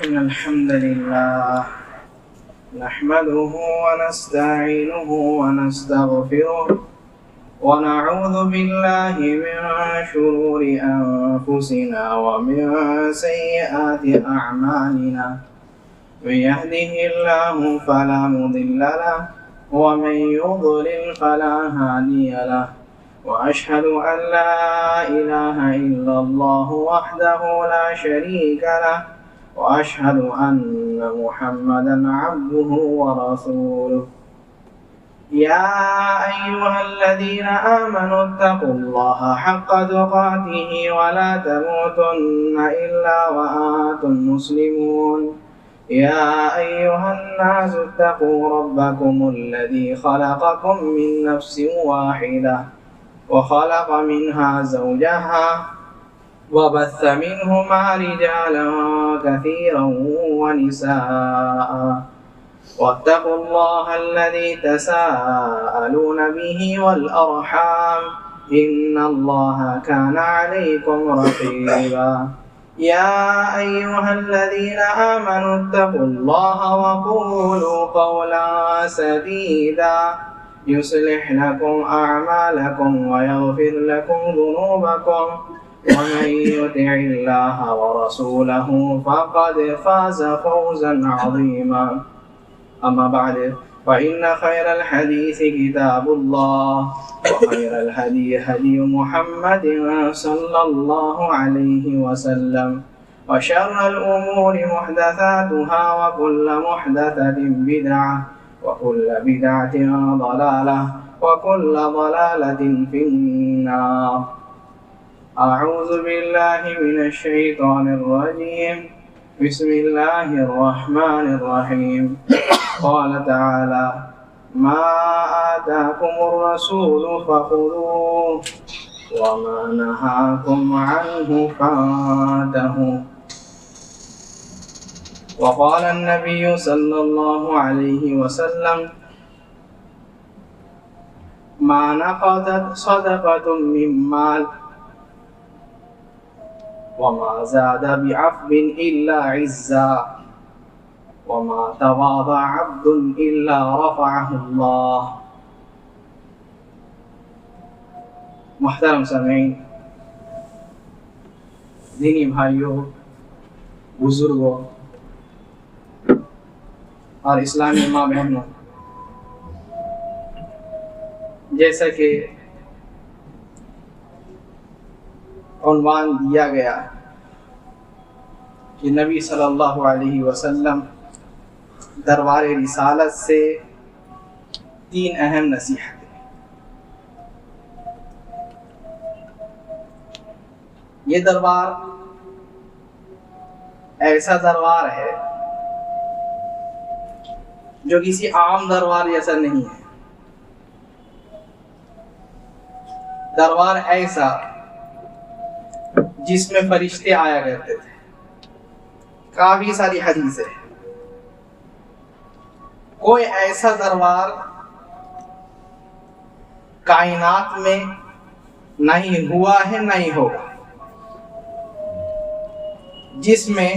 إن الحمد لله نحمده ونستعينه ونستغفره ونعوذ بالله من شرور أنفسنا ومن سيئات أعمالنا من يهده الله فلا مضل له ومن يضلل فلا هادي له وأشهد أن لا إله إلا الله وحده لا شريك له وأشهد أن محمدا عبده ورسوله يا أيها الذين آمنوا اتقوا الله حق تقاته ولا تموتن إلا وأنتم مسلمون يا أيها الناس اتقوا ربكم الذي خلقكم من نفس واحدة وخلق منها زوجها وبث منهما رجالا كثيرا ونساء واتقوا الله الذي تساءلون به والأرحام إن الله كان عليكم رقيبا يا أيها الذين آمنوا اتقوا الله وقولوا قولا سديدا يصلح لكم أعمالكم ويغفر لكم ذنوبكم ومن يطع الله ورسوله فقد فاز فوزا عظيما أما بعد فإن خير الحديث كتاب الله وخير الهدي هدي محمد صلى الله عليه وسلم وشر الأمور محدثاتها وكل محدثة بدعة وكل بدعة ضلالة وكل ضلالة في النار أعوذ بالله من الشيطان الرجيم بسم الله الرحمن الرحيم قال تعالى ما آتاكم الرسول فخذوه وما نهاكم عنه فانتهوا وقال النبي صلى الله عليه وسلم ما نقضت صدقة من مال وما زاد بعفو إلا عزا وما تواضع عبد إلا رفعه الله. محترم سامعین، دینی بھائیوں، بزرگوں اور اسلامی ماں بہنوں، جیسا کہ عنوان دیا گیا کہ نبی صلی اللہ علیہ وسلم دربار رسالت سے 3 اہم نصیحتیں۔ یہ دربار ایسا دربار ہے جو کسی عام دربار جیسا نہیں ہے، دربار ایسا جس میں فرشتے آیا کرتے تھے۔ کافی ساری حدیث ہے، کوئی ایسا دربار کائنات میں نہیں ہوا ہے نہیں ہوگا جس میں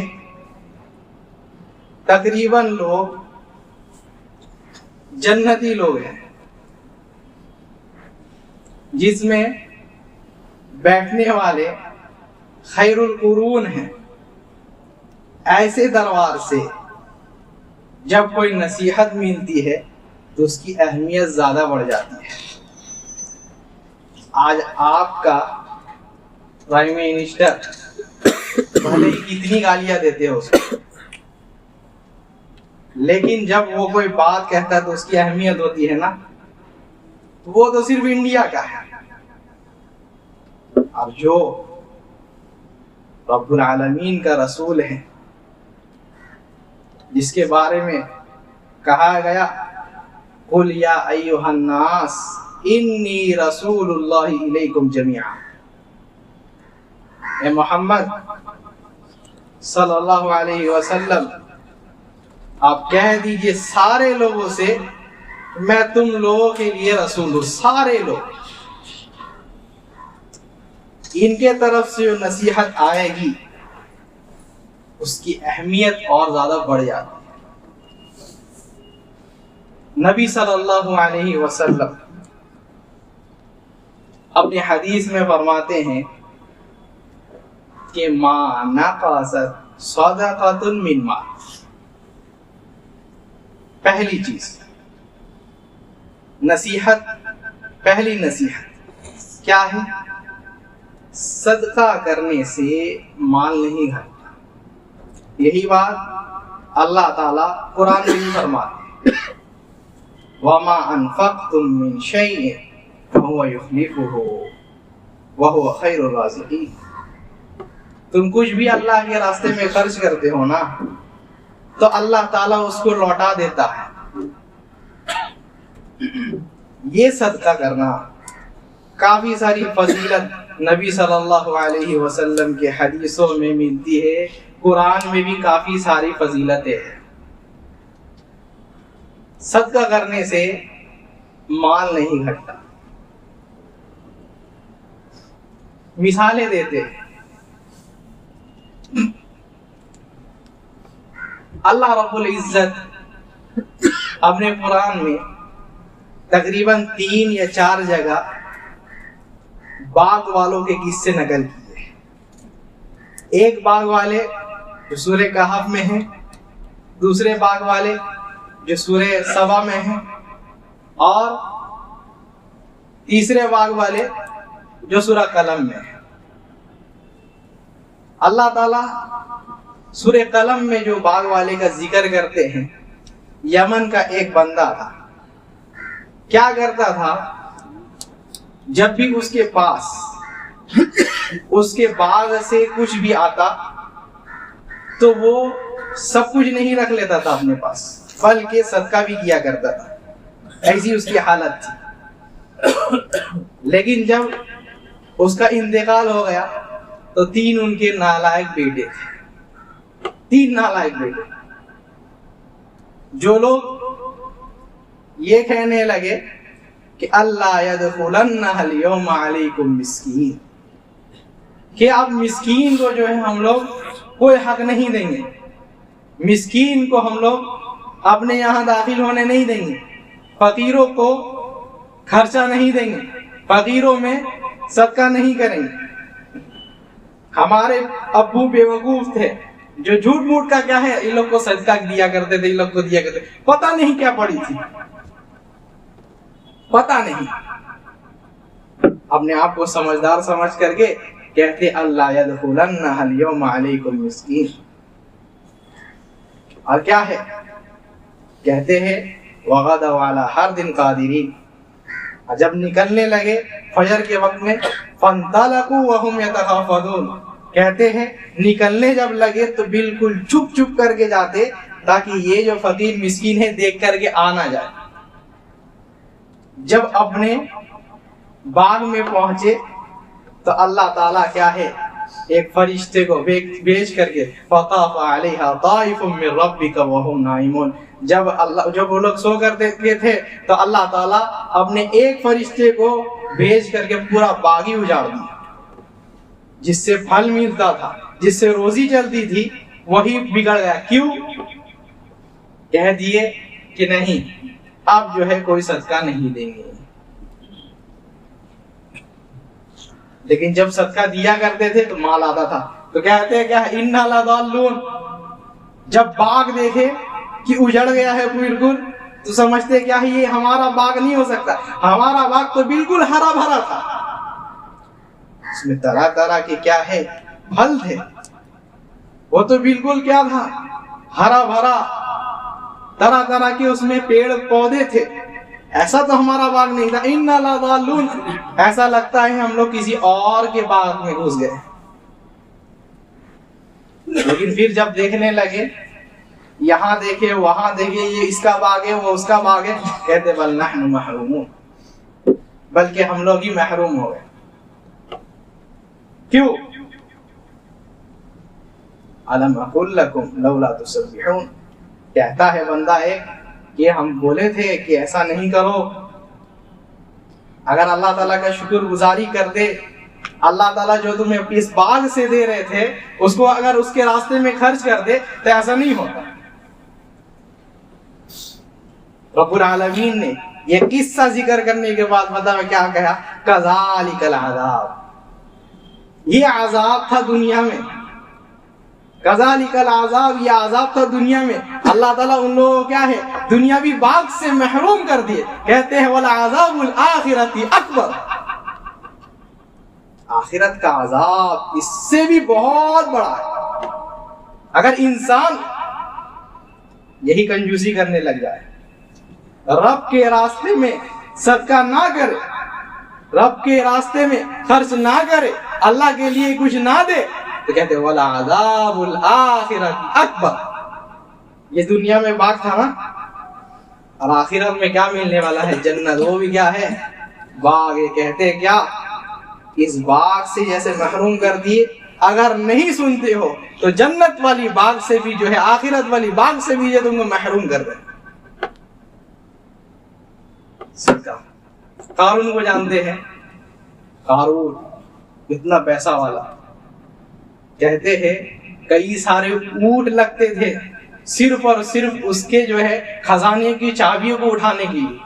تقریباً لوگ جنتی لوگ ہیں، جس میں بیٹھنے والے خیر القرون ہیں۔ ایسے دربار سے جب کوئی نصیحت ملتی ہے تو اس کی اہمیت زیادہ بڑھ جاتی ہے۔ آج آپ کا پرائم منسٹر بھلے ہی کتنی گالیاں دیتے ہو اس کو، لیکن جب وہ کوئی بات کہتا ہے تو اس کی اہمیت ہوتی ہے نا، وہ تو صرف انڈیا کا ہے۔ اور جو رب العالمین کا رسول ہے، جس کے بارے میں کہا گیا قل یا ایھا الناس انی رسول اللہ الیکم جمیعا، اے محمد صلی اللہ علیہ وسلم آپ کہہ دیجئے سارے لوگوں سے میں تم لوگوں کے لیے رسول ہوں۔ سارے لوگ، ان کے طرف سے جو نصیحت آئے گی اس کی اہمیت اور زیادہ بڑھ جاتی ہے۔ نبی صلی اللہ علیہ وسلم اپنی حدیث میں فرماتے ہیں کہ ما نقصت صدقۃ من مال، پہلی چیز نصیحت، پہلی نصیحت کیا ہے؟ صدقہ کرنے سے مال نہیں گھٹتا۔ یہی بات اللہ تعالیٰ قرآن میں بھی فرماتے ہیں، وَمَا أَنفَقْتُم مِّن شَيْءٍ فَهُوَ يُخْلِفُهُ وَهُوَ خَيْرُ الرَّازِقِينَ۔ تم کچھ بھی اللہ کے راستے میں خرچ کرتے ہو نا تو اللہ تعالیٰ اس کو لوٹا دیتا ہے۔ یہ صدقہ کرنا کافی ساری فضیلت نبی صلی اللہ علیہ وسلم کے حدیثوں میں ملتی ہے، قرآن میں بھی کافی ساری فضیلتیں ہیں۔ صدقہ کرنے سے مال نہیں گھٹتا۔ مثالیں دیتے ہیں، اللہ رب العزت اپنے قرآن میں تقریباً 3 یا 4 جگہ باغ والوں کے قصے نقل کیے ہیں۔ ایک باغ والے جو سورہ کہف میں ہیں، دوسرے باغ والے جو سورہ سبا میں ہیں، اور تیسرے باغ والے جو سورہ قلم میں ہیں۔ اللہ تعالیٰ سورہ قلم میں جو باغ والے کا ذکر کرتے ہیں، یمن کا ایک بندہ تھا، کیا کرتا تھا؟ جب بھی اس کے پاس اس کے باغ سے کچھ بھی آتا تو وہ سب کچھ نہیں رکھ لیتا تھا اپنے پاس، بلکہ صدقہ بھی کیا کرتا تھا، ایسی اس کی حالت تھی۔ لیکن جب اس کا انتقال ہو گیا تو 3 ان کے نالائق بیٹے تھے، 3 نالائق بیٹے، جو لوگ یہ کہنے لگے کہ اللہ یدخلنہ اليوم علیکم مسکین، کہ اب مسکین کو جو ہے ہم لوگ کوئی حق نہیں دیں گے، مسکین کو ہم لوگ اپنے یہاں داخل ہونے نہیں دیں گے، فقیروں کو خرچہ نہیں دیں گے، فقیروں میں صدقہ نہیں کریں گے۔ ہمارے ابو بیوقوف تھے جو جھوٹ موٹ کا کیا ہے، ان لوگ کو صدقہ دیا کرتے تھے، ان لوگ کو دیا کرتے تھے، پتہ نہیں کیا پڑی تھی، پتہ نہیں، اپنے آپ کو سمجھدار سمجھ کر کے کہتے اللہ یدخلنہ اليوم علیکم مسکین۔ اور کیا ہے؟ کہتے ہیں وغدوا علی حرد قادرین، جب نکلنے لگے فجر کے وقت میں فانطلقوا وهم يتخافتون، کہتے ہیں نکلنے جب لگے تو بالکل چھپ چھپ کر کے جاتے تاکہ یہ جو فقیر مسکین ہے دیکھ کر کے آ نہ جائے۔ جب اپنے باغ میں پہنچے تو اللہ تعالیٰ کیا ہے، ایک فرشتے کو بھیج کر کے فطاف علیہا طائف من ربک وهم نائمون، جب وہ لوگ سو کرتے تھے تو اللہ تعالیٰ اپنے ایک فرشتے کو بھیج کر کے پورا باغ ہی اجاڑ دیا، جس سے پھل ملتا تھا، جس سے روزی چلتی تھی، وہی بگڑ گیا۔ کیوں؟ کہہ دیے کہ نہیں اب جو ہے کوئی صدقہ نہیں دیں گے۔ لیکن جب صدقہ دیا کرتے تھے تو مال آتا تھا، تو کہتے ہیں کیا انا لضالون، جب باغ دیکھے کہ اجڑ گیا ہے بالکل تو سمجھتے کیا ہے یہ ہمارا باغ نہیں ہو سکتا، ہمارا باغ تو بالکل ہرا بھرا تھا، اس میں طرح طرح کے کیا ہے پھل تھے، وہ تو بالکل کیا تھا ہرا بھرا، طرح طرح کے اس میں پیڑ پودے تھے، ایسا تو ہمارا باغ نہیں تھا، انا لضالون، ایسا لگتا ہے ہم لوگ کسی اور کے باغ میں گھس گئے۔ لیکن پھر جب دیکھنے لگے، یہاں دیکھے وہاں دیکھے، یہ اس کا باغ ہے وہ اس کا باغ ہے، کہتے بل نحن محرومون، بلکہ ہم لوگ ہی محروم ہو گئے۔ کیوں؟ الم اقل لکم لولا تسبحون، کہتا ہے بندہ ایک کہ ہم بولے تھے کہ ایسا نہیں کرو، اگر اللہ تعالیٰ کا شکر گزاری کرتے، اللہ تعالیٰ جو تمہیں اس باغ سے دے رہے تھے اس کو اگر اس کے راستے میں خرچ کر دے تو ایسا نہیں ہوتا. رب العالمین نے یہ قصہ ذکر کرنے کے بعد پتہ ہے کیا کہا؟ کذالک العذاب، یہ عذاب تھا دنیا میں. کذالک العذاب، یہ عذاب تھا دنیا میں. اللہ تعالیٰ ان لوگوں کو کیا ہے؟ دنیاوی باغ سے محروم کر دیے. کہتے ہیں وَلَعَذَابُ الْآخِرَةِ أَكْبَرُ، آخرت کا عذاب اس سے بھی بہت بڑا ہے. اگر انسان یہی کنجوسی کرنے لگ جائے، رب کے راستے میں صدقہ نہ کرے، رب کے راستے میں خرچ نہ کرے، اللہ کے لیے کچھ نہ دے، تو کہتے ہیں وَلَعَذَابُ الْآخِرَةِ أَكْبَرُ. یہ دنیا میں باغ تھا نا، اور آخرت میں کیا ملنے والا ہے؟ جنت. وہ بھی کیا ہے؟ باغ. یہ کہتے ہیں کیا اس باغ سے جیسے محروم کر دیے، اگر نہیں سنتے ہو تو جنت والی باغ سے بھی جو ہے، آخرت والی باغ سے بھی یہ تم کو محروم کر دے. صدقہ. قارون کو جانتے ہیں؟ قارون اتنا پیسہ والا، کہتے ہیں کئی سارے اونٹ لگتے تھے صرف اور صرف اس کے جو ہے خزانے کی چابیوں کو اٹھانے کے لیے.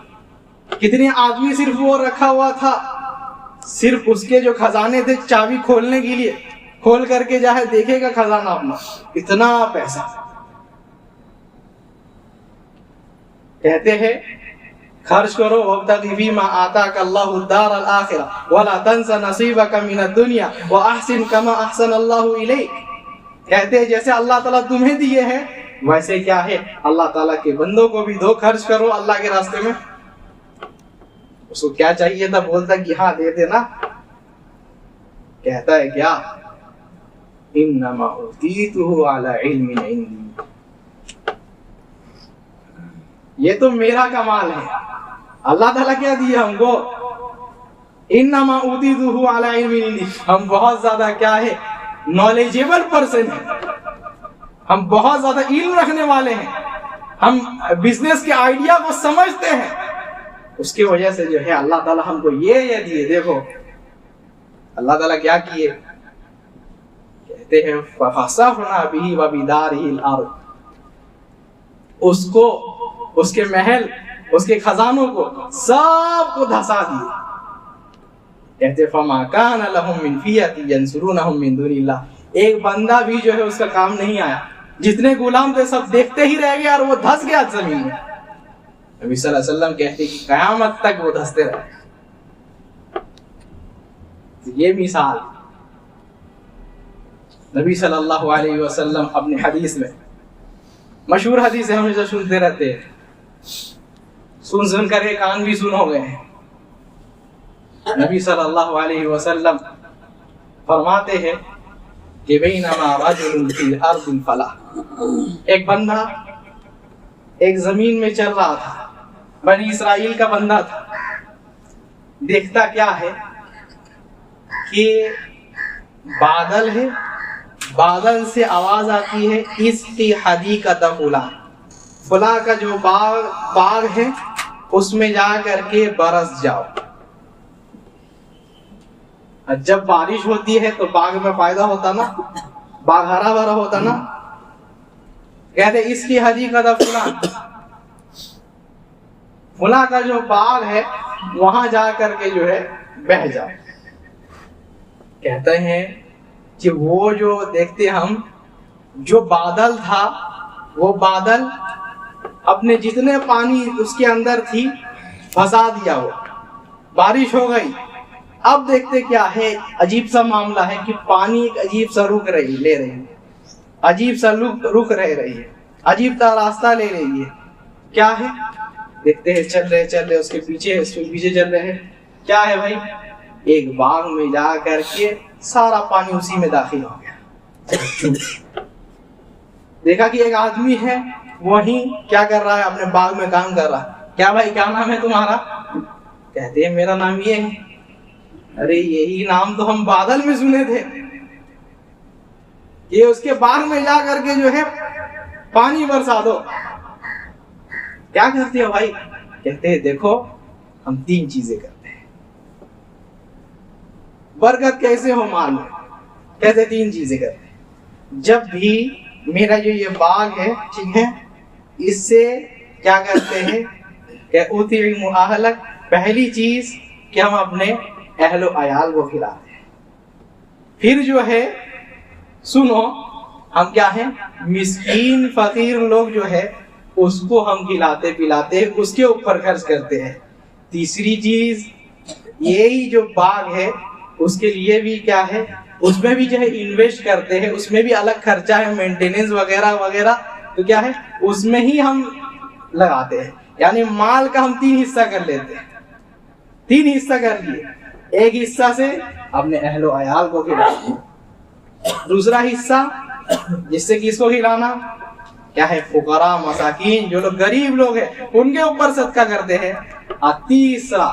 کتنے آدمی صرف وہ رکھا ہوا تھا صرف اس کے جو خزانے تھے چابی کھولنے کے لیے، کھول کر کے جائے دیکھے گا خزانہ اپنا. اتنا پیسہ. کہتے ہیں خرچ کرو وابتغ فیما آتاک اللہ الدار الآخرہ ولا تنس نصیبک من الدنیا واحسن کما احسن اللہ الیک. کہتے ہیں جیسے اللہ تعالیٰ تمہیں دیے ہیں ویسے کیا ہے اللہ تعالیٰ کے بندوں کو بھی دو. خرچ کرو اللہ کے راستے میں. اس کو کیا چاہیے تھا؟ بولتا کہ ہاں دے دینا. کہتا ہے کیا؟ انما اوتیتہ علی علم عندی، یہ تو میرا کمال ہے. اللہ تعالیٰ کیا دیا ہم کو؟ انما اوتیتہ علی علم عندی، ہم بہت زیادہ کیا ہے؟ نالجیبل پرسن ہیں، ہم بہت زیادہ علم رکھنے والے ہیں، ہم بزنس کے آئیڈیا کو سمجھتے ہیں. اس کی وجہ سے جو ہے اللہ تعالیٰ ہم کو یہ دیے. دیکھو اللہ تعالیٰ کیا کیے؟ کہتے ہیں فَخَسَفْنَا بِهِ وَبِدَارِهِ الْأَرْضَ، اس کو، اس کے محل، اس کے خزانوں کو سب کو دھسا دیے. کہتے فَمَا كَانَ لَهُم مِّن فِيَةٍ يَنْصُرُونَهُم مِّن دُونِ اللَّهِ، ایک بندہ بھی جو ہے اس کا کام نہیں آیا. جتنے غلام تھے سب دیکھتے ہی رہ گئے اور وہ دھس گیا زمین میں. نبی صلی اللہ علیہ وسلم کہتے کہ قیامت تک وہ دھستے رہے. یہ مثال نبی صلی اللہ علیہ وسلم اپنی حدیث میں، مشہور حدیث ہے، ہمیشہ سنتے رہتے ہیں، سن کر کے کان بھی سن ہو گئے ہیں. نبی صلی اللہ علیہ وسلم فرماتے ہیں کہ بینما رجل فی الارض فلاح، ایک بندہ ایک زمین میں چل رہا تھا، بنی اسرائیل کا بندہ تھا. دیکھتا کیا ہے کہ بادل ہے، بادل سے آواز آتی ہے اسقی حدیقۃ فلاں، فلاں کا جو باغ ہے اس میں جا کر کے برس جاؤ. جب بارش ہوتی ہے تو باغ میں فائدہ ہوتا نا، باغ ہرا بھرا ہوتا نا. کہتے اس کی حدیقۃ فلاں، فلاں کا جو باغ ہے وہاں جا کر کے جو ہے بہ جاؤ. کہتے ہیں کہ وہ جو دیکھتے ہم، جو بادل تھا وہ بادل اپنے جتنے پانی اس کے اندر تھی پھنسا دیا، وہ بارش ہو گئی. اب دیکھتے کیا ہے، عجیب سا معاملہ ہے کہ پانی ایک عجیب سا رک رہی ہے، عجیب سا رک رہی ہے، عجیب سا راستہ لے رہی ہے. کیا ہے؟ دیکھتے ہیں چل رہے اس کے پیچھے چل رہے ہیں. کیا ہے بھائی؟ ایک باغ میں جا کر کے سارا پانی اسی میں داخل ہو گیا. دیکھا کہ ایک آدمی ہے وہیں کیا کر رہا ہے، اپنے باغ میں کام کر رہا ہے. کیا بھائی کیا نام ہے تمہارا؟ کہتے ہیں میرا نام یہ ہے. ارے یہی نام تو ہم بادل میں سنے تھے، یہ اس کے باغ میں جا کر کے جو ہے پانی برسا دو. کیا کرتے ہو بھائی؟ کہتے ہیں دیکھو ہم 3 چیزیں کرتے ہیں. برکت کیسے ہو مال میں؟ کہتے 3 چیزیں کرتے ہیں. جب بھی میرا جو یہ باغ ہے ٹھیک ہے اس سے کیا کرتے ہیں کہ اطعم اہلک، پہلی چیز کہ ہم اپنے اہل و عیال کو کھلاتے ہیں. پھر جو ہے سنو ہم کیا ہیں مسکین فقیر لوگ جو ہے اس کو ہم کھلاتے پلاتے اس کے اوپر خرچ کرتے ہیں. تیسری چیز یہی جو باغ ہے اس کے لیے بھی کیا ہے اس میں بھی جو ہے انویسٹ کرتے ہیں، اس میں بھی الگ خرچہ ہے مینٹیننس وغیرہ وغیرہ، تو کیا ہے اس میں ہی ہم لگاتے ہیں. یعنی مال کا ہم 3 حصہ کر لیتے ہیں. 3 حصہ کر لیے. ایک حصہ سے اپنے اہل و عیال کو کھلاتے ہیں، دوسرا حصہ جس سے کس کو کھلانا کیا ہے فقراء مساکین جو لوگ غریب لوگ ہیں ان کے اوپر صدقہ کرتے ہیں، اور تیسرا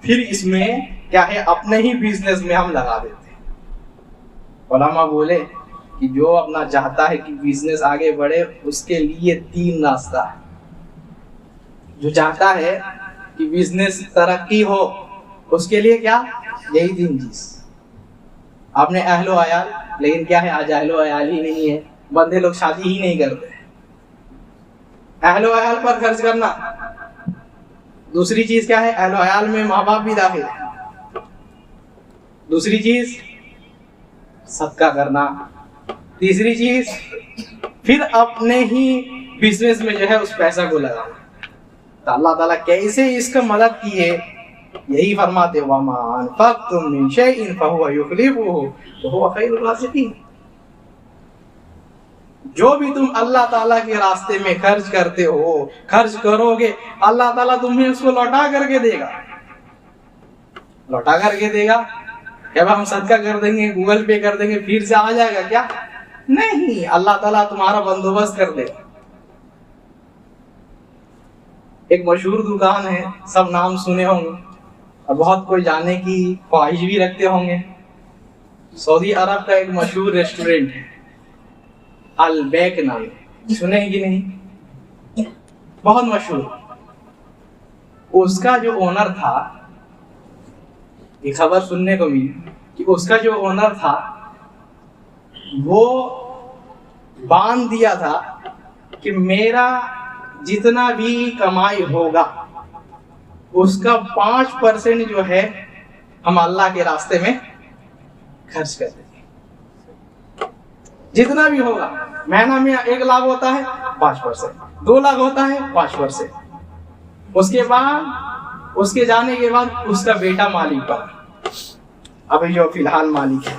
پھر اس میں کیا ہے اپنے ہی بزنس میں ہم لگا دیتے ہیں. علماء بولے کہ جو اپنا چاہتا ہے کہ بزنس آگے بڑھے اس کے لیے 3 راستہ ہے. جو چاہتا ہے کہ بزنس ترقی ہو اس کے لیے کیا یہی 3 چیز اپنے اہل و عیال. لیکن کیا ہے آج اہل و عیال ہی نہیں ہے، بندے لوگ شادی ہی نہیں کرتے. اہل و عیال پر خرچ کرنا. دوسری چیز کیا ہے اہل و عیال میں ماں باپ بھی داخل ہے. دوسری چیز صدقہ کرنا. تیسری چیز پھر اپنے ہی بزنس میں جو ہے اس پیسہ کو لگانا. تو اللہ تعالیٰ کیسے اس کا مدد کی ہے یہی فرماتے وَمَا أَنفَقْتُم مِّن شَيْءٍ فَهُوَ يُخْلِفُهُ وَهُوَ خَيْرُ الرَّازِقِينَ. جو بھی تم اللہ تعالیٰ کے راستے میں خرچ کرتے ہو خرچ کرو گے اللہ تعالیٰ تمہیں اس کو لوٹا کر کے دے گا. لوٹا کر کے دے گا جب ہم صدقہ کر دیں گے گوگل پے کر دیں گے پھر سے آ جائے گا کیا نہیں. اللہ تعالیٰ تمہارا بندوبست کر دے گا. ایک مشہور دکان ہے سب نام سنے ہوں گے اور بہت کوئی جانے کی خواہش بھی رکھتے ہوں گے. سعودی عرب کا ایک مشہور ریسٹورنٹ ہے البیک نام. سنے ہیں کہ نہیں؟ بہت مشہور. اس کا جو اونر تھا یہ خبر سننے کو ملی کہ اس کا جو اونر تھا وہ باندھ دیا تھا کہ میرا جتنا بھی کمائی ہوگا اس کا 5% جو ہے ہم اللہ کے راستے میں خرچ کر دیں گے. جتنا بھی ہوگا مہینہ میں 1 لاکھ ہوتا ہے 5%، 2 لاکھ ہوتا ہے 5%. اس کے بعد اس کے جانے کے بعد اس کا بیٹا مالک بنا. ابھی جو فی الحال مالک ہے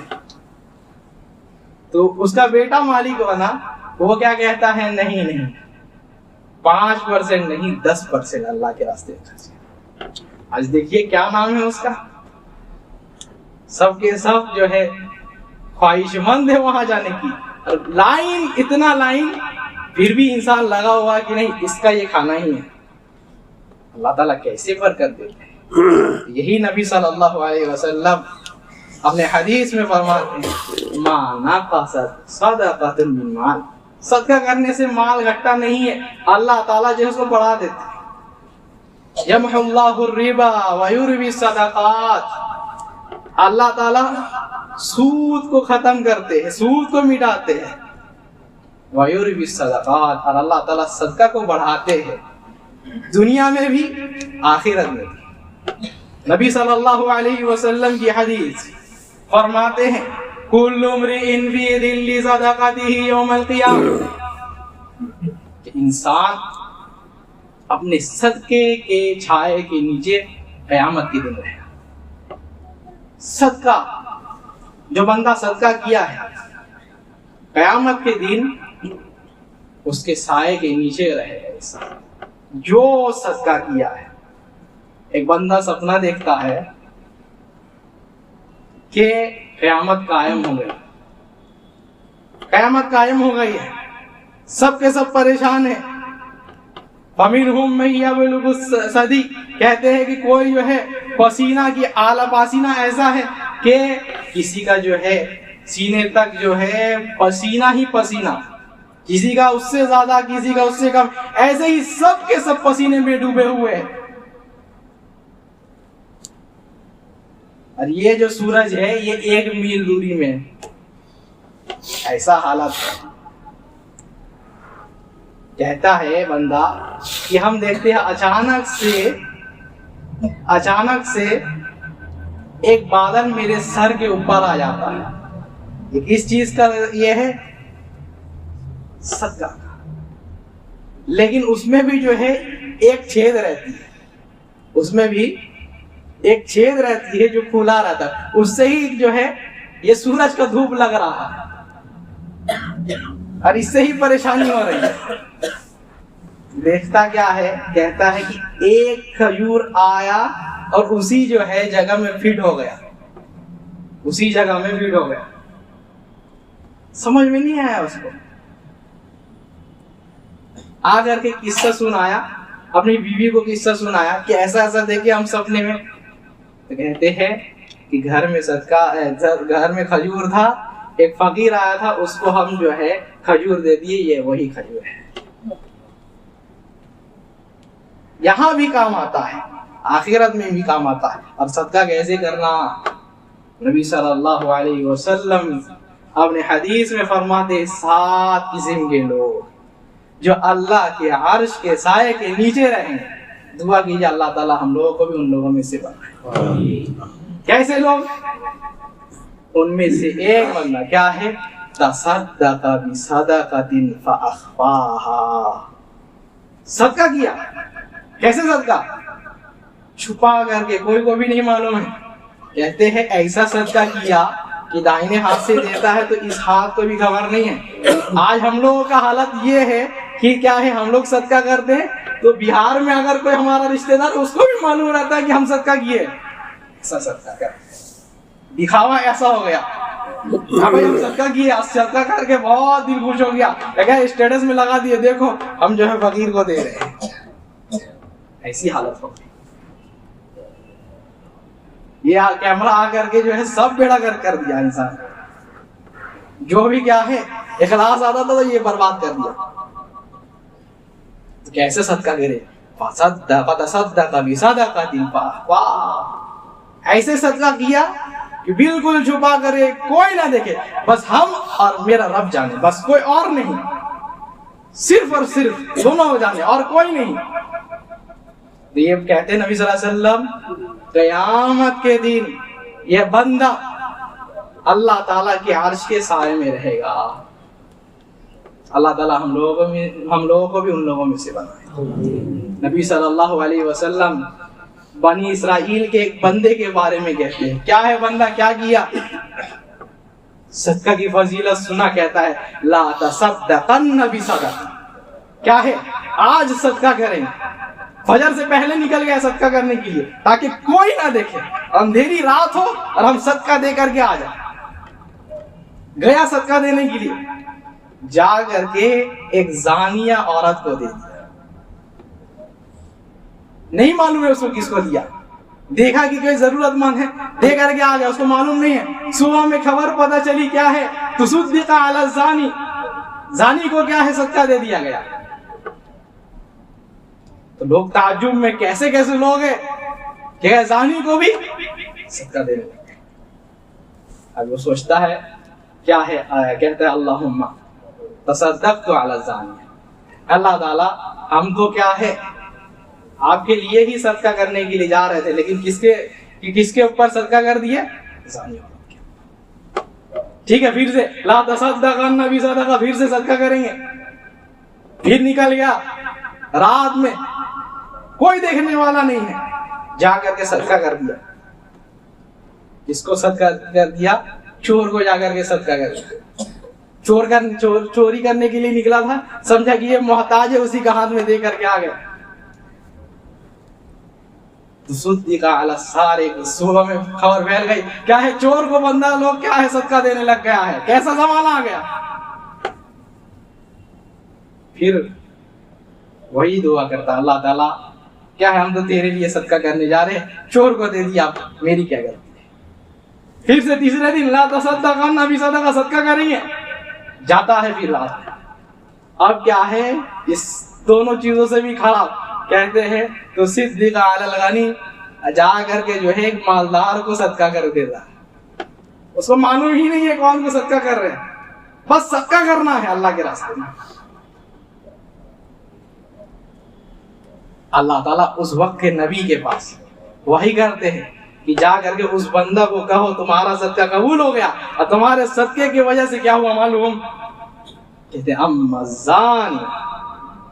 تو اس کا بیٹا مالک بنا. وہ کیا کہتا ہے نہیں 5% نہیں 10% اللہ کے راستے میں خرچ. آج دیکھیے کیا نام ہے اس کا. سب کے سب جو ہے خواہش مند ہے وہاں جانے کی. لائن اتنا لائن پھر بھی انسان لگا ہوا کہ نہیں اس کا یہ کھانا ہی ہے. اللہ تعالیٰ کیسے برکت دیتے ہیں. یہی نبی صلی اللہ علیہ وسلم اپنے حدیث میں فرماتے ہیں ما نقصت صدقۃ من مال. صدقہ کرنے سے مال گھٹتا نہیں ہے، اللہ تعالیٰ جو ہے اس کو بڑھا دیتے ہیں. یمحو اللہ الربا ویربی الصدقات. اللہ تعالیٰ سود کو ختم کرتے ہیں، سود کو مٹاتے ہیں. ویربی الصدقات، اور اللہ تعالیٰ صدقہ کو بڑھاتے ہیں دنیا میں بھی آخرت میں بھی. نبی صلی اللہ علیہ وسلم کی حدیث فرماتے ہیں کل امرئ فی ظل صدقتہ یوم القیامہ، کہ انسان اپنے صدقے کے چھائے کے نیچے قیامت کے دن رہے گا. صدقہ جو بندہ صدقہ کیا ہے قیامت کے دن اس کے سائے کے نیچے رہے گا. جو صدقہ کیا ہے. ایک بندہ سپنا دیکھتا ہے کہ قیامت قائم ہو گئی، قیامت قائم ہو گئی ہے، سب کے سب پریشان ہیں. فَمِنْهُمْ مَن يَبْلُغُ السَّدِي، کہتے ہیں کہ کوئی جو ہے پسینہ کی آلہ پاسینہ ایسا ہے کہ کسی کا جو ہے سینے تک جو ہے پسینہ ہی پسینہ، کسی کا اس سے زیادہ کسی کا اس سے کم، ایسے ہی سب کے سب پسینے میں ڈوبے ہوئے ہیں. اور یہ جو سورج ہے یہ 1 میل دوری میں ہے. ایسا حالت ہے. کہتا ہے بندہ کہ ہم دیکھتے ہیں اچانک سے ایک بادل میرے سر کے اوپر آ جاتا ہے. یہ کس چیز کا یہ ہے؟ صدقہ کا. لیکن اس میں بھی جو ہے ایک چھید رہتی ہے, اس میں بھی ایک چھید رہتی ہے جو کھلا رہتا ہے, اس سے ہی جو ہے یہ سورج کا دھوپ لگ رہا ہے اور اس سے ہی پریشانی ہو رہی ہے. دیکھتا کیا ہے؟ کہتا ہے کہ ایک کھجور آیا اور اسی جو ہے جگہ میں فٹ ہو گیا, اسی جگہ میں فٹ ہو گیا. سمجھ میں نہیں آیا اس کو. آ کر کے قصہ سنایا, اپنی بیوی کو قصہ سنایا کہ ایسا ایسا دیکھے ہم سپنے میں. تو کہتے ہیں کہ گھر میں کھجور تھا, ایک فقیر آیا تھا, اس کو ہم جو ہے کھجور دے دیے, یہ وہی کھجور ہے. یہاں بھی کام آتا ہے, آخرت میں بھی کام آتا ہے. اب صدقہ کیسے کرنا؟ نبی صلی اللہ علیہ وسلم اپنے حدیث میں فرماتے 7 قسم کے لوگ جو اللہ کے عرش کے سائے کے نیچے رہیں. دعا کیجیے اللہ تعالیٰ ہم لوگوں کو بھی ان لوگوں میں سے بنائے. کیسے لوگ؟ ان میں سے ایک بندہ کیا ہے؟ تصدق بصدقۃ فاخفاها. صدقہ کیا. کیسے صدقہ؟ چھپا کر کے, کوئی کو بھی نہیں معلوم ہے. کہتے ہیں ایسا صدقہ کیا کہ دائنے ہاتھ سے دیتا ہے تو اس ہاتھ کو بھی خبر نہیں ہے. آج ہم لوگوں کا حالت یہ ہے کہ کیا ہے, ہم لوگ صدقہ کرتے ہیں تو بہار میں اگر کوئی ہمارا رشتہ دار, اس کو بھی معلوم رہتا ہے کہ ہم صدقہ کیے. ایسا صدقہ کرتے, دکھاوا ایسا ہو گیا. ہم صدقہ کیے, صدقہ کر کے بہت دل خوش ہو گیا, اسٹیٹس میں لگا دیے دیکھو ہم جو ہے فقیر کو دے رہے ہیں. ایسی حالت ہو گئی. یہ کیمرہ آ کر کے جو ہے سب بیڑا کر دیا انسان. جو بھی کیا ہے اخلاص آتا تھا تو یہ برباد کر دیا. تو کیسے صدقہ کرے؟ تصدق بصدقۃ فاخفاها. ایسے صدقہ کیا کہ بالکل چھپا کرے, کوئی نہ دیکھے, بس ہم اور میرا رب جانے, بس کوئی اور نہیں, صرف اور صرف دونوں ہو جانے اور کوئی نہیں. تو یہ کہتے ہیں نبی صلی اللہ علیہ وسلم قیامت کے دن یہ بندہ اللہ تعالیٰ کے عرش کے سائے میں رہے گا. اللہ تعالیٰ ہم لوگوں کو بھی ان لوگوں میں سے بنائے. نبی صلی اللہ علیہ وسلم بنی اسرائیل کے ایک بندے کے بارے میں کہتے ہیں. کیا ہے بندہ, کیا کیا؟ صدقہ کی فضیلت سنا, کہتا ہے لا تصدقن بصدقہ. کیا ہے؟ آج صدقہ کریں, فجر سے پہلے نکل گیا صدقہ کرنے کے لیے تاکہ کوئی نہ دیکھے, اندھیری رات ہو اور ہم صدقہ دے کر کے آ جائیں. گیا صدقہ دینے کے لیے, جا کر کے ایک زانیہ عورت کو دے دیا. نہیں معلوم ہے اس کو کس کو دیا, دیکھا کہ کوئی ضرورت مند ہے, دے کر کے آ گیا, اس کو معلوم نہیں ہے. صبح میں خبر پتہ چلی کیا ہے, تصدق علی الزانی, زانی کو کیا ہے صدقہ دے دیا گیا. تو لوگ تعجب میں, کیسے کیسے لوگ ہیں کہ زانی کو بھی صدقہ دینے لگے. اب وہ سوچتا ہے کیا ہے, کہتا ہے اللہم تصدقت علی الزانی. اللہ تعالیٰ ہم تو کیا ہے آپ کے لیے ہی صدقہ کرنے کے لیے جا رہے تھے, لیکن کس کے اوپر صدقہ کر دیے؟ زانی عورت کے. ٹھیک ہے, پھر سے لا تصدقن بصدقہ, پھر سے صدقہ کریں گے. پھر نکل گیا رات میں, کوئی دیکھنے والا نہیں ہے, جا کر کے صدقہ کر دیا. کس کو صدقہ کر دیا؟ چور کو جا کر کے صدقہ کر دیا. چوری کرنے کے لیے نکلا تھا, سمجھا کہ یہ محتاج ہے, اسی کا ہاتھ میں دے کر کے آ گیا. تصدق علی السارق, صبح میں خبر پھیل گئی کیا ہے, چور کو بندہ لوگ کیا ہے صدقہ دینے لگ گیا ہے. کیسا زمانہ آ گیا. پھر وہی دعا کرتا, اللہ تعالیٰ کیا ہے, ہم تو تیرے لیے صدقہ کرنے جا رہے ہیں, چور کو دے دیا, میری کیا غلطی ہے. پھر سے تیسرے دن لا تصدقن بصدقہ, صدقہ کریں گے. جاتا ہے پھر رات میں, اب کیا ہے اس دونوں چیزوں سے بھی خراب. کہتے ہیں تو تصدق علی الغنی, جا کر کے جو ہے ایک مالدار کو صدقہ کر دیتا ہے، اس کو معلوم ہی نہیں ہے کون کو صدقہ کر رہے ہیں، بس صدقہ کرنا ہے اللہ کے راستے میں۔ اللہ تعالیٰ اس وقت کے نبی کے پاس وحی کرتے ہیں کہ جا کر کے اس بندہ کو کہو تمہارا صدقہ قبول ہو گیا، اور تمہارے صدقے کی وجہ سے کیا ہوا معلوم؟ کہتے ہیں اما الزانی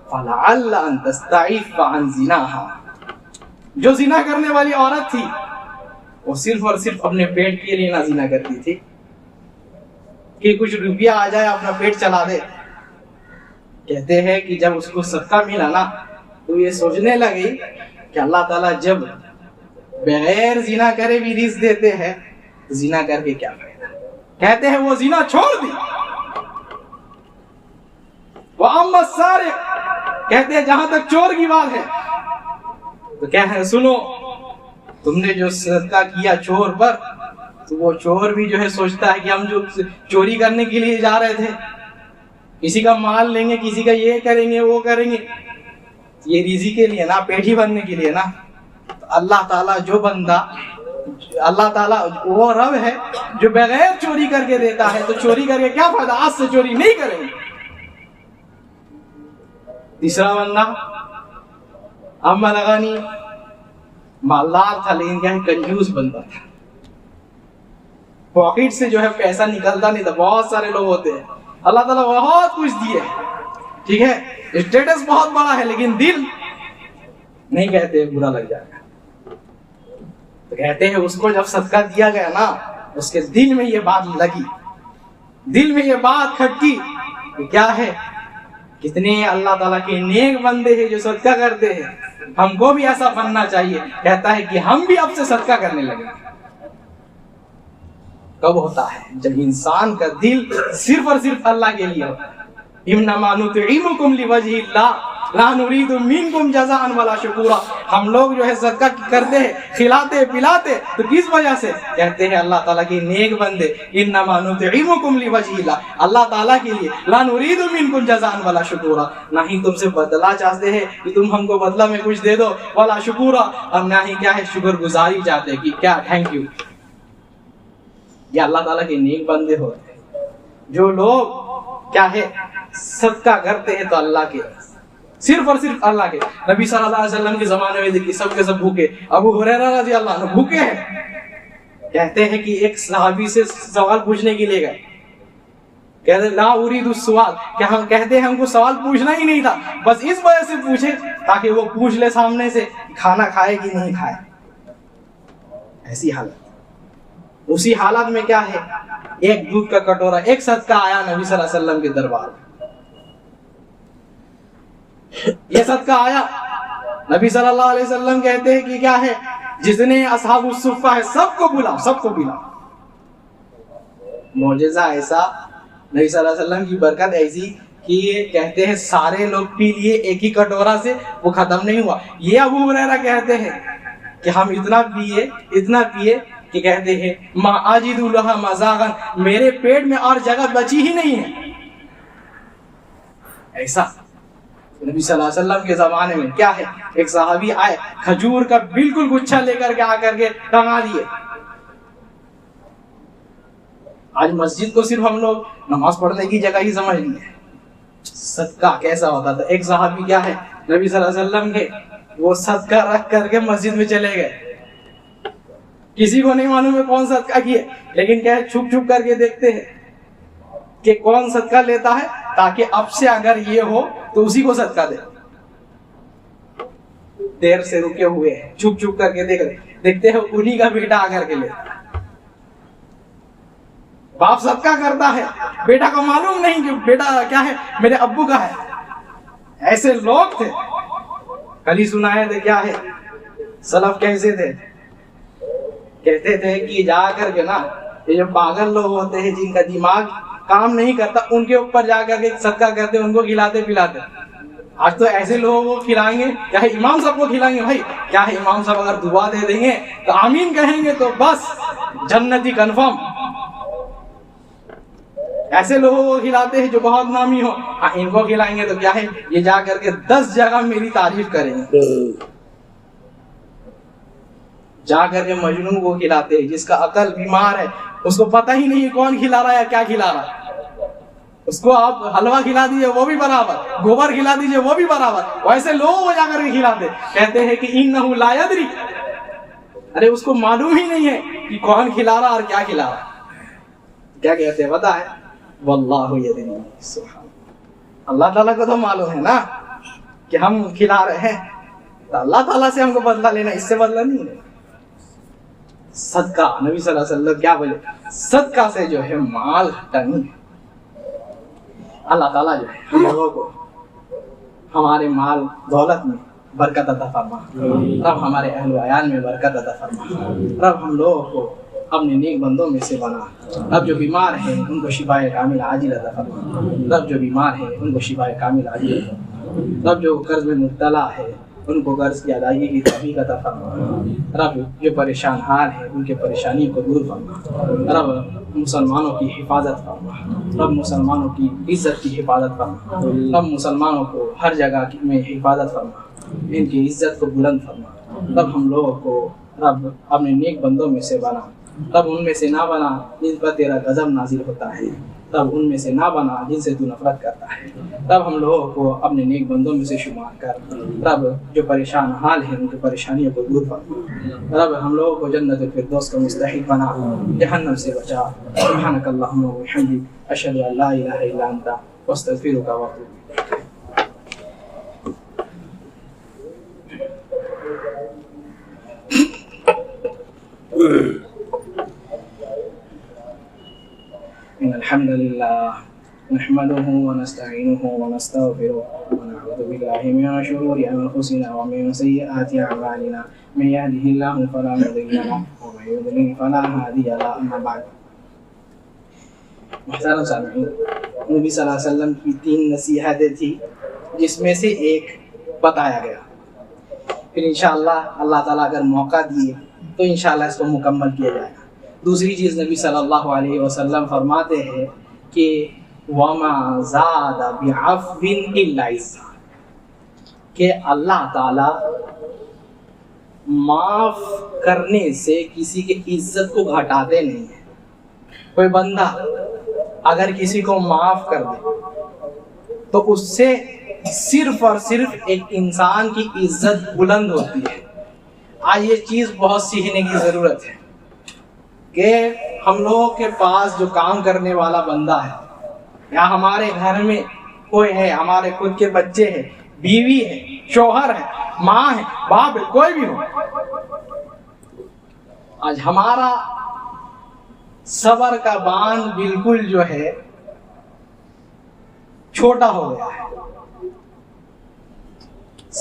فلعل ان تستعف عن زناها، جو زنا کرنے والی عورت تھی وہ صرف اور صرف اپنے پیٹ کے لیے نہ زنا کرتی تھی کہ کچھ روپیہ آ جائے اپنا پیٹ چلا دے۔ کہتے ہیں کہ جب اس کو صدقہ ملا نا تو یہ سوچنے لگی کہ اللہ تعالیٰ جب بغیر زنا کرے بھی رزق دیتے ہیں تو زنا کر کے کیا فائدہ۔ کہتے ہیں وہ زنا چھوڑ دی۔ وَأَمَّا السَّارِقُ، کہتے ہیں جہاں تک چور کی بات ہے تو کیا ہے، سنو تم نے جو صدقہ کیا چور پر، تو وہ چور بھی جو ہے سوچتا ہے کہ ہم جو چوری کرنے کے لیے جا رہے تھے، کسی کا مال لیں گے، کسی کا یہ کریں گے وہ کریں گے، یہ رزق کے لیے نا، پیٹ ہی بھرنے کے لیے نا۔ تو اللہ تعالیٰ جو بندہ، اللہ تعالیٰ وہ رب ہے جو بغیر چوری کر کے دیتا ہے، تو چوری کر کے کیا فائدہ، آج سے چوری نہیں کریں گے۔ تیسرا بندہ اما الغنی، مالدار تھا لیکن کیا ہے کنجوس بندہ تھا، پاکٹ سے جو ہے پیسہ نکلتا نہیں تھا۔ بہت سارے لوگ ہوتے ہیں اللہ تعالیٰ بہت کچھ دیے، ٹھیک ہے، اسٹیٹس بہت بڑا ہے، لیکن دل نہیں، کہتے برا لگ جائے گا۔ تو کہتے ہیں اس کو جب صدقہ دیا گیا نا، اس کے دل میں یہ بات لگی، دل میں یہ بات کھٹکی کہ کیا ہے، کتنے اللہ تعالیٰ کے نیک بندے ہیں جو صدقہ کرتے ہیں، ہم کو بھی ایسا بننا چاہیے۔ کہتا ہے کہ ہم بھی اب سے صدقہ کرنے لگے۔ کب ہوتا ہے؟ جب انسان کا دل صرف اور صرف اللہ کے لیے ہوتا ہے۔ انما نطعمکم لوجہ اللہ لا نرید منکم جزاء ولا شکورا، ہم لوگ جو ہے صدقہ کرتے ہیں، کھلاتے پلاتے، تو کس وجہ سے؟ کہتے ہیں اللہ تعالیٰ کے نیک بندے، انما نطعمکم لوجہ اللہ، اللہ تعالیٰ کے لیے، لا نرید منکم جزاء ولا شکورا، نہ ہی تم سے بدلہ چاہتے ہیں کہ تم ہم کو بدلہ میں کچھ دے دو، ولا شکورا، اور نہ ہی کیا ہے شکر گزاری چاہتے کہ کیا تھینک یو۔ یہ اللہ تعالیٰ کے نیک بندے ہوتے ہیں جو لوگ کیا ہے صدقہ کرتے ہیں تو اللہ کے، صرف اور صرف اللہ کے۔ نبی صلی اللہ علیہ وسلم کے زمانے میں دیکھیے سب کے سب بھوکے، ابو ہریرہ رضی اللہ عنہ بھوکے ہیں، کہتے ہیں کہ ایک صحابی سے سوال پوچھنے کے لیے گئے، کہتے لا اريد السؤال، کہ ہم کہتے ہیں ہم کو سوال پوچھنا ہی نہیں تھا، بس اس وجہ سے پوچھے تاکہ وہ پوچھ لے سامنے سے کھانا کھائے کہ نہیں کھائے۔ ایسی حالت، اسی حالت میں کیا ہے، ایک دودھ کا کٹورا، ایک صدقہ آیا نبی صلی اللہ علیہ وسلم کے دربار میں۔ یہ صدقہ آیا، نبی صلی اللہ علیہ وسلم کہتے ہیں کہ کیا ہے، جتنے اصحاب الصفہ ہے سب کو بلاؤ، سب کو بلاؤ۔ معجزہ ایسا، نبی صلی اللہ علیہ وسلم کی برکت ایسی کہ یہ کہتے ہیں سارے لوگ پی لیے ایک ہی کٹورا سے، وہ ختم نہیں ہوا۔ یہ ابو ہریرہ کہتے ہیں کہ ہم اتنا پیے کہ کہتے ہیں ما اجد لها مذاقا، میرے پیٹ میں اور جگہ بچی ہی نہیں ہے۔ ایسا نبی صلی اللہ علیہ وسلم کے زمانے میں کیا ہے، ایک صحابی آئے کھجور کا بالکل گچھا لے کر کے آ کر کے ٹنگا دیے۔ آج مسجد کو صرف ہم لوگ نماز پڑھنے کی جگہ ہی سمجھ لیے، صدقہ کیسا ہوتا تھا۔ ایک صحابی کیا ہے نبی صلی اللہ علیہ وسلم کے، وہ صدقہ رکھ کر کے مسجد میں چلے گئے، کسی کو نہیں معلوم ہے کون صدقہ کیے، لیکن کیا ہے چھپ چھپ کر کے دیکھتے ہیں کہ کون صدقہ لیتا ہے، تاکہ اب سے اگر یہ ہو تو اسی کو صدقہ دے۔ دیر سے رکے ہوئے ہیں، چھپ چھپ کر کے دیکھتے ہیں انہی کا بیٹا آ کر کے لیتا ہے۔ باپ صدقہ کرتا ہے، بیٹا کو معلوم نہیں کہ بیٹا کیا ہے میرے ابو کا ہے۔ ایسے لوگ تھے، کل ہی سنائے تھے کیا ہے سلف کیسے تھے، کہتے تھے کہ جا کر کے نا یہ جو پاگل لوگ ہوتے ہیں جن کا دماغ کام نہیں کرتا، ان کے اوپر جا کر کے صدقہ کرتے، ان کو کھلاتے پلاتے۔ آج تو ایسے لوگوں کو کھلائیں گے، کیا ہے امام صاحب کو کھلائیں گے، بھائی کیا ہے امام صاحب اگر دعا دے دیں گے تو آمین کہیں گے تو بس جنتی کنفرم۔ ایسے لوگوں کو کھلاتے ہیں جو بہت نامی ہو، ان کو کھلائیں گے تو کیا ہے یہ جا کر کے 10 جگہ میری تعریف کریں گے۔ جا کر کے مجنون کو کھلاتے ہیں، جس کا عقل بیمار ہے، اس کو پتہ ہی نہیں کون کھلا رہا ہے یا کیا کھلا رہا ہے، اس کو آپ حلوہ کھلا دیجئے وہ بھی برابر، گوبر کھلا دیجئے وہ بھی برابر، ویسے لوگوں کو جا کر کے کھلاتے، کہتے ہیں کہ انہ لا یدری، ارے اس کو معلوم ہی نہیں ہے کہ کون کھلا رہا اور کیا کھلا رہا. کیا کہتے ہیں پتہ ہے؟ واللہ یدری، سبحان اللہ تعالیٰ کو تو معلوم ہے نا کہ ہم کھلا رہے ہیں، تو اللہ تعالیٰ سے ہم کو بدلہ لینا، اس سے بدلہ نہیں ہے. صدقہ، نبی صلی اللہ علیہ وسلم کیا بولے؟ صدقہ سے جو ہے مال ہٹا نہیں ہے. اللہ تعالیٰ جو ہے ہم لوگوں کو ہمارے مال دولت میں برکت عطا فرما، رب ہمارے اہل و عیال میں برکت عطا فرما، رب ہم لوگوں کو اپنے نیک بندوں میں سے بنا، رب جو بیمار ہیں ان کو شفائے کامل عاجل عطا فرما، رب جو بیمار ہیں ان کو شفائے کامل عاجل عطا فرما، رب جو قرض میں مبتلا ہے ان کو قرض کی ادائیگی کی توفیق عطا فرما، رب جو پریشان حال ہیں ان کے پریشانی کو دور فرما، رب مسلمانوں کی حفاظت فرما، رب مسلمانوں کی عزت کی حفاظت فرما، رب مسلمانوں کو ہر جگہ میں حفاظت فرما، ان کی عزت کو بلند فرما، رب ہم لوگوں کو رب اپنے نیک بندوں میں سے بنا، رب ان میں سے نہ بنا جن پر تیرا غضب نازل ہوتا ہے، رب ان میں سے نہ بنا جن سے تو نفرت کرتا ہے، رب ہم لوگوں کو اپنے نیک بندوں میں سے شمار کر، رب جو پریشان حال ہیں ان کی پریشانیوں کو دور فرما، رب ہم لوگوں کو جنت الفردوس کا مستحق بنا، جہنم سے بچا. سبحانک اللہم و بحمدک، اشہد ان لا الہ الا انت، استغفرک و اتوب الیک. إن الحمد لله نحمده ونستعينه ونستغفره ونعوذ بالله من شرور أنفسنا ومن سيئات أعمالنا، من يهده الله فلا مضل له ومن يضلل فلا هادي له. أما بعد، محترم سامعین، نبی صلی اللہ علیہ وسلم کی 3 نصیحتیں تھی جس میں سے ایک بتایا گیا، پھر انشاءاللہ اللہ تعالیٰ اگر موقع دیے تو انشاءاللہ اس کو مکمل کیا جائے گا. دوسری چیز نبی صلی اللہ علیہ وسلم فرماتے ہیں کہ وَمَا زَادَ بِعَفْوٍ إِلَّا عِزًّا، کہ اللہ تعالیٰ معاف کرنے سے کسی کی عزت کو گھٹاتے نہیں ہیں. کوئی بندہ اگر کسی کو معاف کر دے تو اس سے صرف اور صرف ایک انسان کی عزت بلند ہوتی ہے. آج یہ چیز بہت سیکھنے کی ضرورت ہے کہ ہم لوگوں کے پاس جو کام کرنے والا بندہ ہے، یا ہمارے گھر میں کوئی ہے، ہمارے خود کے بچے ہیں، بیوی ہے، شوہر ہے، ماں ہے، باپ ہے، کوئی بھی ہو، آج ہمارا صبر کا باندھ بالکل جو ہے چھوٹا ہو گیا ہے.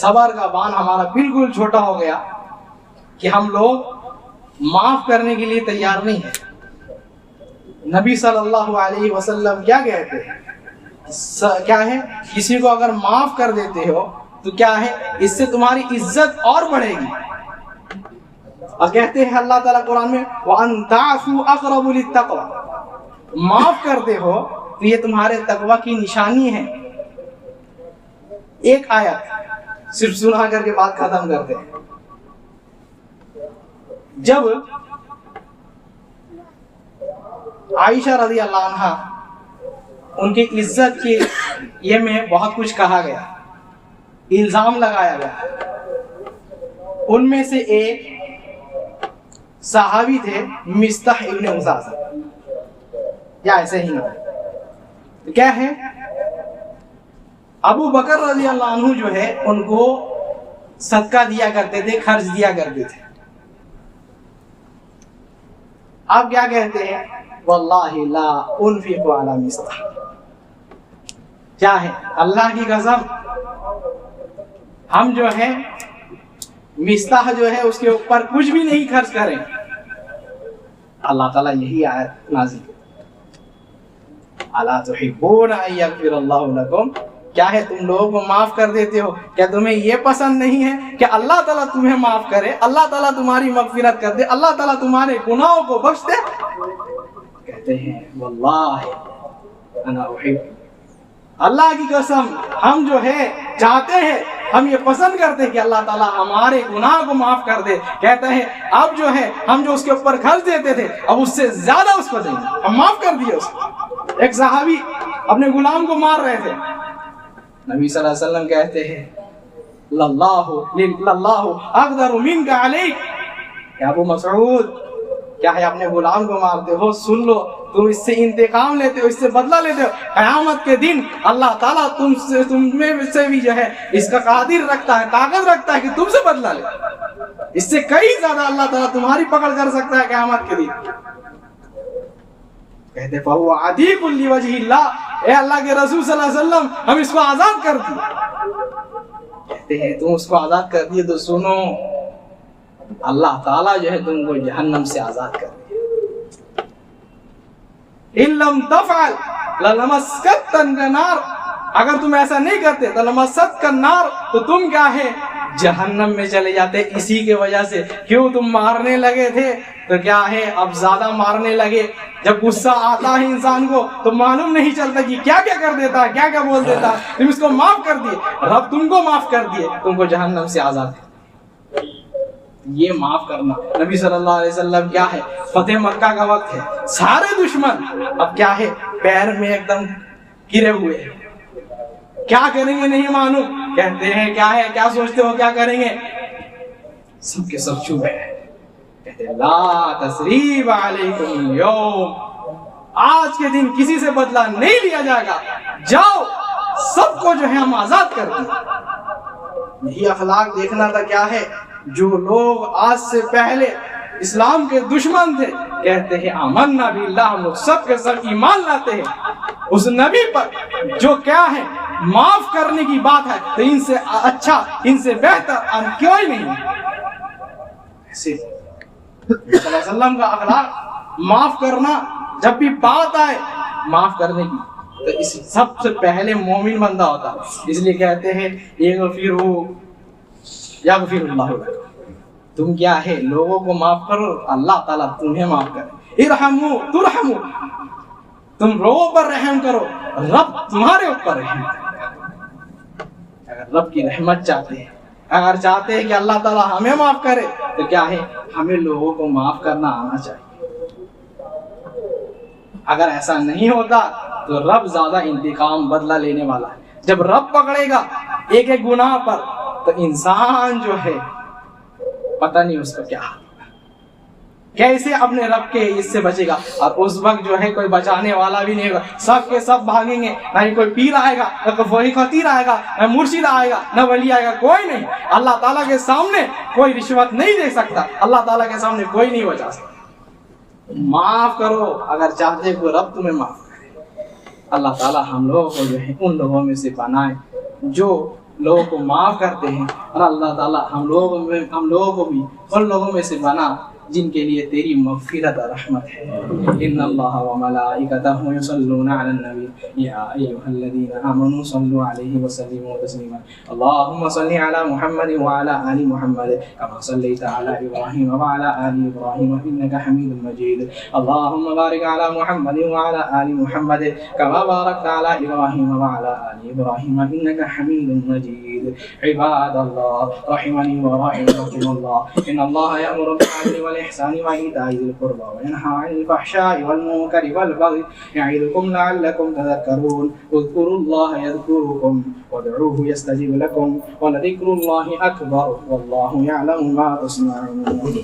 صبر کا باندھ ہمارا بالکل چھوٹا ہو گیا کہ ہم لوگ معاف کرنے کے لیے تیار نہیں ہے. نبی صلی اللہ علیہ وسلم کیا کہتے ہیں؟ کیا ہے؟ کسی کو اگر معاف کر دیتے ہو تو کیا ہے؟ اس سے تمہاری عزت اور بڑھے گی. اور کہتے ہیں اللہ تعالیٰ قرآن میں وَأَن تَعْفُوا أَقْرَبُ لِلتَّقْوَىٰ، معاف کرتے ہو تو یہ تمہارے تقوی کی نشانی ہے. ایک آیت صرف سنا کر کے بات ختم کرتے ہیں. جب عائشہ رضی اللہ عنہ ان کی عزت کی یہ میں بہت کچھ کہا گیا، الزام لگایا گیا. ان میں سے ایک صحابی تھے مستح ابن اساسہ، یا ایسے ہی نام کیا ہے، ابو بکر رضی اللہ عنہ جو ہے ان کو صدقہ دیا کرتے تھے، خرچ دیا کرتے تھے. آپ کیا کہتے ہیں؟ واللہ لا انفق علی مستح، کیا ہے اللہ کی قسم ہم جو ہے مستح جو ہے اس کے اوپر کچھ بھی نہیں خرچ کریں. اللہ تعالیٰ یہی آیت نازل الا تحبون ان یغفر اللہ لکم، کیا ہے تم لوگوں کو معاف کر دیتے ہو، کیا تمہیں یہ پسند نہیں ہے کہ اللہ تعالیٰ تمہیں معاف کرے، اللہ تعالیٰ تمہاری مغفرت کر دے، اللہ تعالیٰ تمہارے گناہوں کو بخش دے؟ کہتے ہیں واللہ انا احب، اللہ کی قسم ہم جو ہے چاہتے ہیں ہم یہ پسند کرتے ہیں کہ اللہ تعالیٰ ہمارے گناہ کو معاف کر دے. کہتے ہیں اب جو ہے ہم جو اس کے اوپر خرچ دیتے تھے اب اس سے زیادہ اس کو دیں گے, ہم معاف کر دیے اس کو. ایک صحابی اپنے غلام کو مار رہے تھے, نبی صلی اللہ علیہ وسلم کہتے ہیں للہ اقدر منک علیک, کہ ابو مسعود کیا ہے اپنے غلام کو مارتے ہو, سن لو تم اس سے انتقام لیتے ہو, اس سے بدلہ لیتے ہو, قیامت کے دن اللہ تعالیٰ تم میں سے بھی جو ہے اس کا قادر رکھتا ہے, طاقت رکھتا ہے کہ تم سے بدلہ لے. اس سے کئی زیادہ اللہ تعالیٰ تمہاری پکڑ کر سکتا ہے قیامت کے دن. کہتے فہو عتیق لوجہ اللہ, اے اللہ کے رسول صلی اللہ علیہ وسلم ہم اس کو آزاد کر دیے. کہتے ہیں تم اس کو آزاد کر دیے تو سنو اللہ تعالیٰ جو ہے تم کو جہنم سے آزاد کر دیا. ان لم تفعل للمسکت النار, اگر تم ایسا نہیں کرتے تو لمسکت النار, تو تم کیا ہے جہنم میں چلے جاتے. اسی کے وجہ سے کیوں تم مارنے لگے تھے تو کیا ہے اب زیادہ مارنے لگے. جب غصہ آتا ہے انسان کو تو معلوم نہیں چلتا کہ کیا کیا کر دیتا ہے, کیا کیا بول دیتا ہے. تم اس کو معاف کر دیے, رب تم کو معاف کر دیے, تم کو جہنم سے آزاد کر. یہ معاف کرنا نبی صلی اللہ علیہ وسلم کیا ہے فتح مکہ کا وقت ہے, سارے دشمن اب کیا ہے پیر میں ایک دم گرے ہوئے ہیں, کیا کریں گے نہیں معلوم. کہتے ہیں کیا ہے, کیا سوچتے ہو کیا کریں گے, سب کے سب چپ ہیں. کہتے ہیں لا تثریب علیکم اليوم, آج کے دن کسی سے بدلہ نہیں لیا جائے گا, جاؤ سب کو جو ہے ہم آزاد کر دیں. یہی اخلاق دیکھنا تھا. کیا ہے جو لوگ آج سے پہلے اسلام کے دشمن تھے کہتے ہیں آمنا باللہ, ہم لوگ سب کے سب ایمان لاتے ہیں اس نبی پر جو کیا ہے معاف کرنے کی بات ہے, تو ان سے اچھا ان سے بہتر ہم کیوں ہی نہیں. ایسے صلی اللہ علیہ وسلم کا اخلاق معاف کرنا, جب بھی بات آئے معاف کرنے کی تو اس سب سے پہلے مومن بندہ ہوتا. اس لیے کہتے ہیں یغفر اللہ لکم, تم کیا ہے لوگوں کو معاف کرو اللہ تعالیٰ تمہیں معاف کرے. ارحموا ترحموا, تم لوگوں پر رحم کرو رب تمہارے اوپر رحم کرے. اگر رب کی رحمت چاہتے ہیں, اگر چاہتے ہیں کہ اللہ تعالیٰ ہمیں معاف کرے تو کیا ہے ہمیں لوگوں کو معاف کرنا آنا چاہیے. اگر ایسا نہیں ہوتا تو رب زیادہ انتقام بدلہ لینے والا ہے. جب رب پکڑے گا ایک ایک گناہ پر تو انسان جو ہے پتہ نہیں اس کا کیا ہوگا, کیسے اپنے رب کے اس سے بچے گا. اور اس وقت جو ہے کوئی بچانے والا بھی نہیں ہوگا, سب کے سب بھاگیں گے. نہ کوئی پیر آئے گا, نہ کوئی فقیر آئے گا, نہ مرشد آئے گا, نہ ولی آئے گا, کوئی نہیں. اللہ تعالیٰ کے سامنے کوئی رشوت نہیں دے سکتا, اللہ تعالیٰ کے سامنے کوئی نہیں بچا سکتا. معاف کرو اگر چاہتے کو رب تمہیں معاف کرے. اللہ تعالیٰ ہم لوگوں کو جو ہے ان لوگوں میں سے بنائے جو لوگوں کو معاف کرتے ہیں, اور اللہ تعالیٰ ہم لوگوں کو بھی ان لوگوں میں سے بنا جن کے لیے تیری مغفرت اور رحمت ہے. ان اللہ و ملائکتہ یصلون علی النبی یا ایھا الذین آمنوا صلوا علیہ وسلموا تسلیما. اللهم صل علی محمد وعلى آل محمد كما صليت على ابراہیم وعلى آل ابراہیم انك حمید مجید. اللهم بارک علی محمد وعلى آل محمد كما باركت على ابراہیم وعلى آل ابراہیم انك حمید مجید. عباد اللہ رحمنی ورحمکم اللہ. ان اللہ یأمر بالعدل والإحسان وإيتاء ذي القربى وينهى عن الفحشاء والمنكر والبغي يعظكم لعلكم تذكرون. اذكروا الله يذكركم وادعوه يستجب لكم ولذكر الله أكبر والله يعلم ما تصنعون.